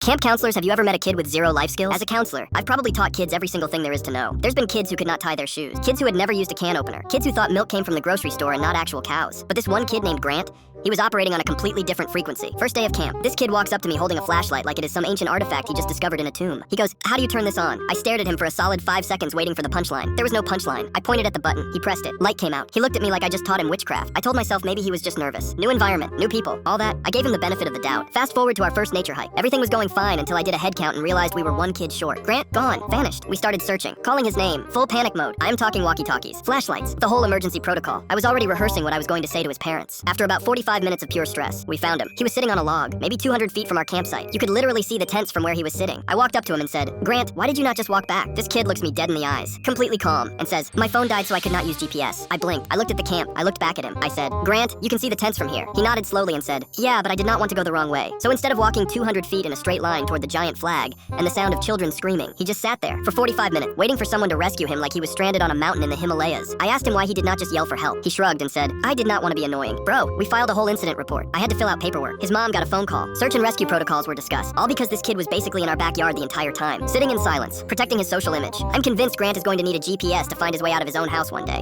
Camp counselors, have you ever met a kid with zero life skills? As a counselor, I've probably taught kids every single thing there is to know. There's been kids who could not tie their shoes, kids who had never used a can opener, kids who thought milk came from the grocery store and not actual cows. But this one kid named Grant, he was operating on a completely different frequency. First day of camp, this kid walks up to me holding a flashlight like it is some ancient artifact he just discovered in a tomb. He goes, "How do you turn this on?" I stared at him for a solid 5 seconds waiting for the punchline. There was no punchline. I pointed at the button. He pressed it. Light came out. He looked at me like I just taught him witchcraft. I told myself maybe he was just nervous. New environment, new people, all that. I gave him the benefit of the doubt. Fast forward to our first nature hike. Everything was going fine until I did a head count and realized we were one kid short. Grant, gone, vanished. We started searching, calling his name, full panic mode. I'm talking walkie-talkies, flashlights, the whole emergency protocol. I was already rehearsing what I was going to say to his parents. After about 45 minutes of pure stress, we found him. He was sitting on a log, maybe 200 feet from our campsite. You could literally see the tents from where he was sitting. I walked up to him and said, "Grant, why did you not just walk back?" This kid looks me dead in the eyes, completely calm, and says, "My phone died so I could not use GPS." I blinked. I looked at the camp. I looked back at him. I said, "Grant, you can see the tents from here." He nodded slowly and said, "Yeah, but I did not want to go the wrong way." So instead of walking 200 feet in a straight line toward the giant flag and the sound of children screaming, he just sat there for 45 minutes, waiting for someone to rescue him like he was stranded on a mountain in the Himalayas. I asked him why he did not just yell for help. He shrugged and said, "I did not want to be annoying." Bro, we filed a whole incident report. I had to fill out paperwork. His mom got a phone call. Search and rescue protocols were discussed, all because this kid was basically in our backyard the entire time, sitting in silence, protecting his social image. I'm convinced Grant is going to need a GPS to find his way out of his own house one day.